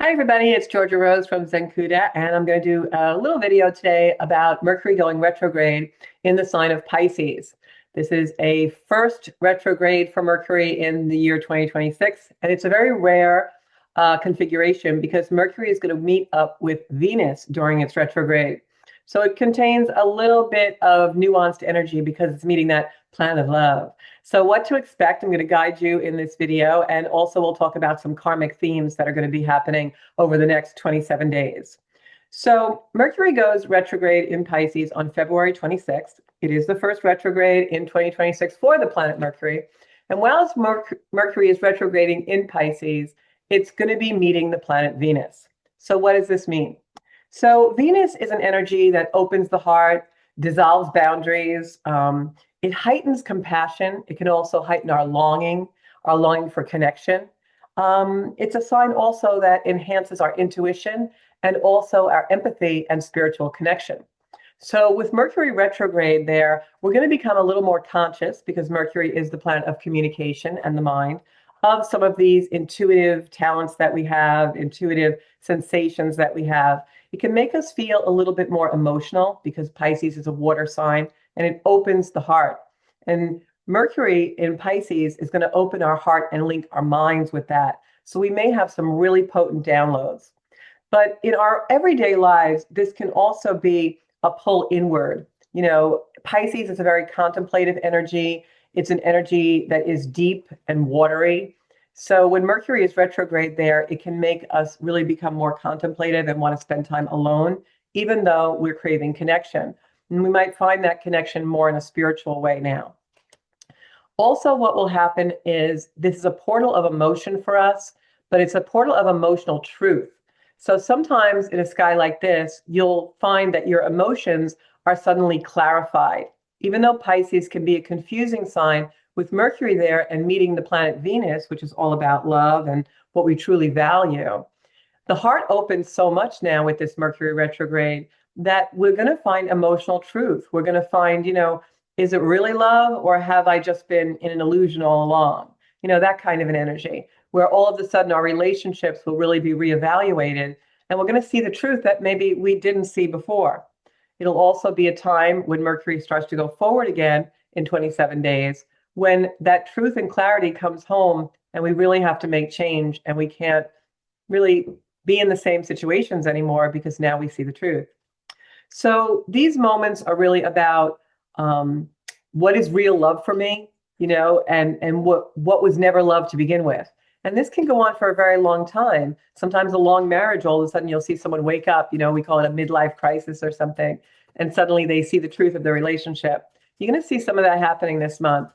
Hi, everybody. It's Georgia Rose from Zencuda, and I'm going to do a little video today about Mercury going retrograde in the sign of Pisces. This is a first retrograde for Mercury in the year 2026, and it's a very rare configuration because Mercury is going to meet up with Venus during its retrograde. So it contains a little bit of nuanced energy because it's meeting that planet of love. So what to expect, I'm going to guide you in this video, and also we'll talk about some karmic themes that are going to be happening over the next 27 days. So Mercury goes retrograde in Pisces on February 26th. It is the first retrograde in 2026 for the planet Mercury. And while Mercury is retrograding in Pisces, it's going to be meeting the planet Venus. So what does this mean? So Venus is an energy that opens the heart, dissolves boundaries. It heightens compassion. It can also heighten our longing for connection. It's a sign also that enhances our intuition and also our empathy and spiritual connection. So with Mercury retrograde there, we're going to become a little more conscious because Mercury is the planet of communication and the mind of some of these intuitive talents that we have, intuitive sensations that we have. It can make us feel a little bit more emotional because Pisces is a water sign and it opens the heart. And Mercury in Pisces is going to open our heart and link our minds with that. So we may have some really potent downloads. But in our everyday lives, this can also be a pull inward. You know, Pisces is a very contemplative energy. It's an energy that is deep and watery. So when Mercury is retrograde there, it can make us really become more contemplative and want to spend time alone, even though we're craving connection. And we might find that connection more in a spiritual way now. Also, what will happen is this is a portal of emotion for us, but it's a portal of emotional truth. So sometimes in a sky like this, you'll find that your emotions are suddenly clarified. Even though Pisces can be a confusing sign, with Mercury there and meeting the planet Venus, which is all about love and what we truly value, the heart opens so much now with this Mercury retrograde that we're going to find emotional truth. We're going to find, is it really love or have I just been in an illusion all along? That kind of an energy where all of a sudden our relationships will really be reevaluated and we're going to see the truth that maybe we didn't see before. It'll also be a time when Mercury starts to go forward again in 27 days, when that truth and clarity comes home and we really have to make change and we can't really be in the same situations anymore because now we see the truth. So these moments are really about what is real love for me, and what was never love to begin with. And this can go on for a very long time. Sometimes a long marriage, all of a sudden you'll see someone wake up, we call it a midlife crisis or something, and suddenly they see the truth of their relationship. You're going to see some of that happening this month.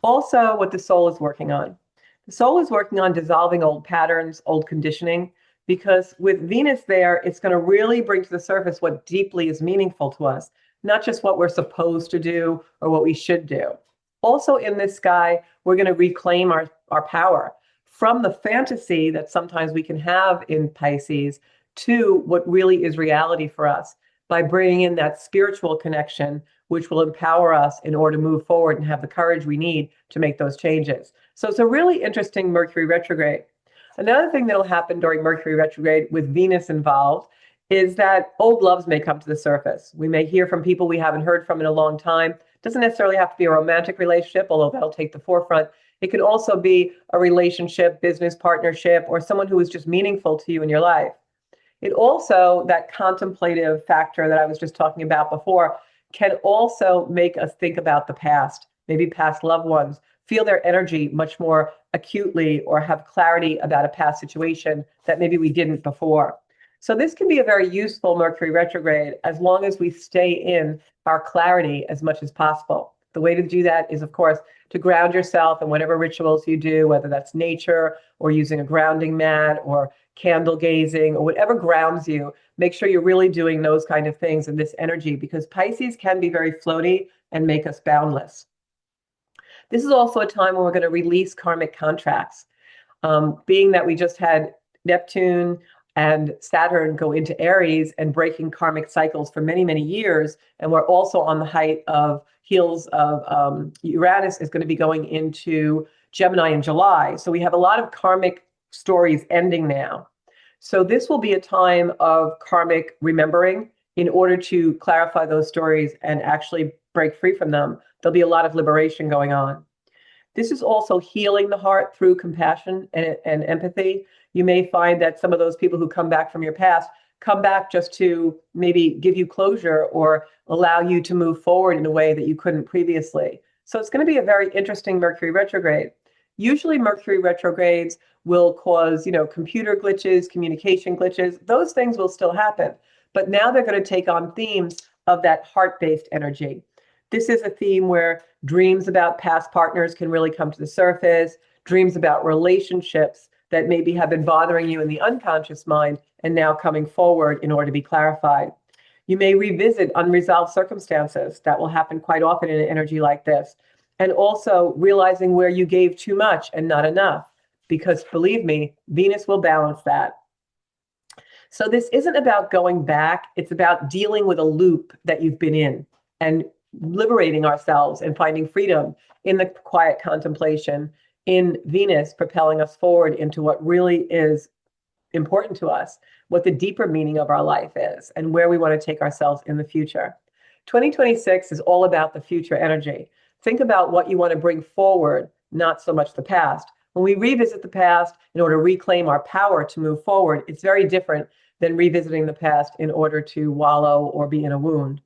Also, what the soul is working on. The soul is working on dissolving old patterns, old conditioning, because with Venus there, it's going to really bring to the surface what deeply is meaningful to us, not just what we're supposed to do or what we should do. Also in this sky, we're going to reclaim our power from the fantasy that sometimes we can have in Pisces to what really is reality for us by bringing in that spiritual connection, which will empower us in order to move forward and have the courage we need to make those changes. So it's a really interesting Mercury retrograde. Another thing that'll happen during Mercury retrograde with Venus involved is that old loves may come to the surface. We may hear from people we haven't heard from in a long time. It doesn't necessarily have to be a romantic relationship, although that'll take the forefront. It can also be a relationship, business partnership, or someone who is just meaningful to you in your life. It also, that contemplative factor that I was just talking about before, can also make us think about the past, maybe past loved ones, feel their energy much more acutely or have clarity about a past situation that maybe we didn't before. So this can be a very useful Mercury retrograde as long as we stay in our clarity as much as possible. The way to do that is, of course, to ground yourself in whatever rituals you do, whether that's nature or using a grounding mat or candle gazing or whatever grounds you. Make sure you're really doing those kind of things in this energy because Pisces can be very floaty and make us boundless. This is also a time when we're going to release karmic contracts. Being that we just had Neptune and Saturn go into Aries and breaking karmic cycles for many, many years, and we're also on the heels of Uranus is going to be going into Gemini in July. So we have a lot of karmic stories ending now. So this will be a time of karmic remembering in order to clarify those stories and actually break free from them. There'll be a lot of liberation going on. This is also healing the heart through compassion and empathy. You may find that some of those people who come back from your past come back just to maybe give you closure or allow you to move forward in a way that you couldn't previously. So it's going to be a very interesting Mercury retrograde. Usually Mercury retrogrades will cause, computer glitches, communication glitches. Those things will still happen. But now they're going to take on themes of that heart-based energy. This is a theme where dreams about past partners can really come to the surface, dreams about relationships that maybe have been bothering you in the unconscious mind and now coming forward in order to be clarified. You may revisit unresolved circumstances. That will happen quite often in an energy like this. And also realizing where you gave too much and not enough, because believe me, Venus will balance that. So this isn't about going back. It's about dealing with a loop that you've been in and liberating ourselves and finding freedom in the quiet contemplation, in Venus propelling us forward into what really is important to us, what the deeper meaning of our life is, and where we want to take ourselves in the future. 2026 is all about the future energy. Think about what you want to bring forward, not so much the past. When we revisit the past in order to reclaim our power to move forward, it's very different than revisiting the past in order to wallow or be in a wound.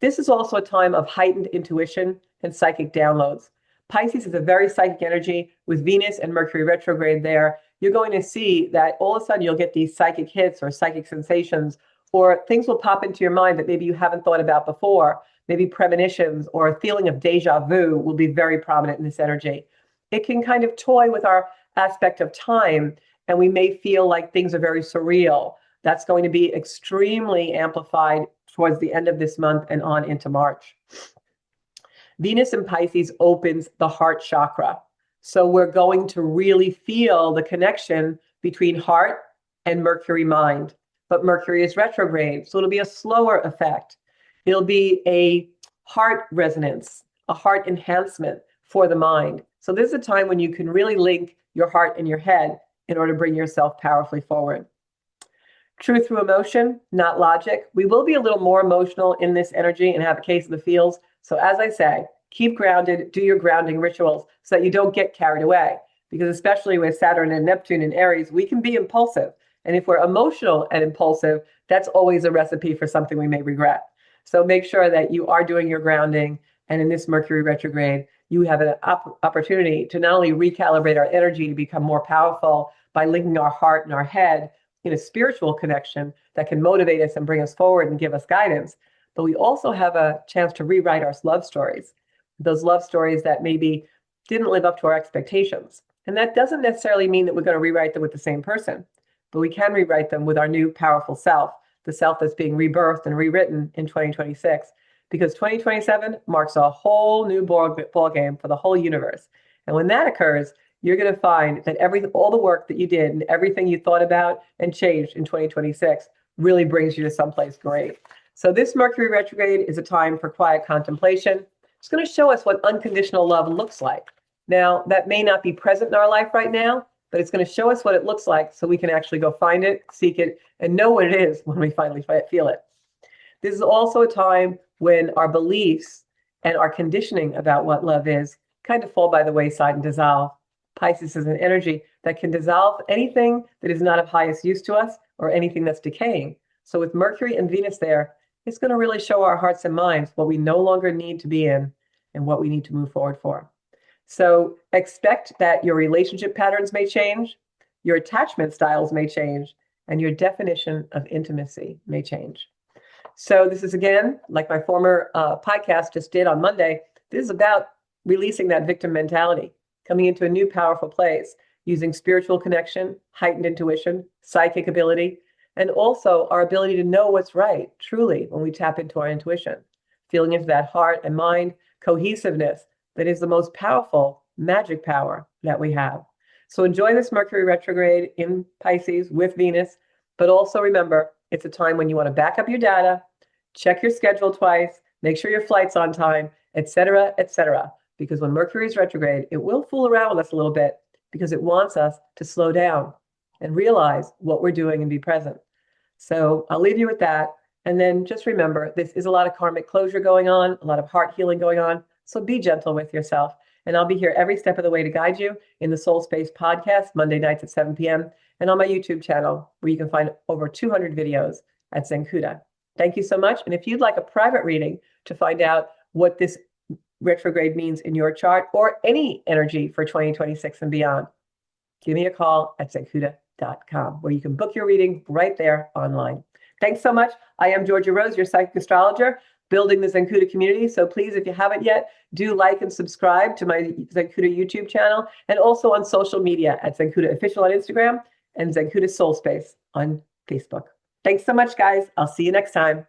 This is also a time of heightened intuition and psychic downloads. Pisces is a very psychic energy with Venus and Mercury retrograde there. You're going to see that all of a sudden you'll get these psychic hits or psychic sensations, or things will pop into your mind that maybe you haven't thought about before. Maybe premonitions or a feeling of deja vu will be very prominent in this energy. It can kind of toy with our aspect of time, and we may feel like things are very surreal. That's going to be extremely amplified towards the end of this month and on into March. Venus in Pisces opens the heart chakra. So we're going to really feel the connection between heart and Mercury mind. But Mercury is retrograde, so it'll be a slower effect. It'll be a heart resonance, a heart enhancement for the mind. So this is a time when you can really link your heart and your head in order to bring yourself powerfully forward. Truth through emotion, not logic. We will be a little more emotional in this energy and have a case of the feels. So as I say, keep grounded, do your grounding rituals so that you don't get carried away. Because especially with Saturn and Neptune in Aries, we can be impulsive. And if we're emotional and impulsive, that's always a recipe for something we may regret. So make sure that you are doing your grounding. And in this Mercury retrograde, you have an opportunity to not only recalibrate our energy to become more powerful by linking our heart and our head in a spiritual connection that can motivate us and bring us forward and give us guidance, but we also have a chance to rewrite our love stories, those love stories that maybe didn't live up to our expectations. And that doesn't necessarily mean that we're going to rewrite them with the same person, but we can rewrite them with our new powerful self, the self that's being rebirthed and rewritten in 2026, because 2027 marks a whole new ball game for the whole universe. And when that occurs, you're going to find that all the work that you did and everything you thought about and changed in 2026 really brings you to someplace great. So this Mercury retrograde is a time for quiet contemplation. It's going to show us what unconditional love looks like. Now, that may not be present in our life right now, but it's going to show us what it looks like so we can actually go find it, seek it, and know what it is when we finally feel it. This is also a time when our beliefs and our conditioning about what love is kind of fall by the wayside and dissolve. Pisces is an energy that can dissolve anything that is not of highest use to us or anything that's decaying. So with Mercury and Venus there, it's going to really show our hearts and minds what we no longer need to be in and what we need to move forward for. So expect that your relationship patterns may change, your attachment styles may change, and your definition of intimacy may change. So this is, again, like my former podcast just did on Monday, this is about releasing that victim mentality, coming into a new powerful place, using spiritual connection, heightened intuition, psychic ability, and also our ability to know what's right, truly, when we tap into our intuition, feeling into that heart and mind cohesiveness that is the most powerful magic power that we have. So enjoy this Mercury retrograde in Pisces with Venus, but also remember, it's a time when you want to back up your data, check your schedule twice, make sure your flight's on time, etc., etc. Because when Mercury is retrograde, it will fool around with us a little bit because it wants us to slow down and realize what we're doing and be present. So I'll leave you with that. And then just remember, this is a lot of karmic closure going on, a lot of heart healing going on. So be gentle with yourself. And I'll be here every step of the way to guide you in the Soul Space podcast, Monday nights at 7 p.m. and on my YouTube channel, where you can find over 200 videos at Zenkuda. Thank you so much. And if you'd like a private reading to find out what this retrograde means in your chart or any energy for 2026 and beyond, give me a call at zenkuda.com, where you can book your reading right there online. Thanks so much. I am Georgia Rose, your psychic astrologer, building the Zenkuda community. So please, if you haven't yet, do like and subscribe to my Zenkuda YouTube channel, and also on social media at Zenkuda Official on Instagram and Zenkuda Soul Space on Facebook. Thanks so much, guys. I'll see you next time.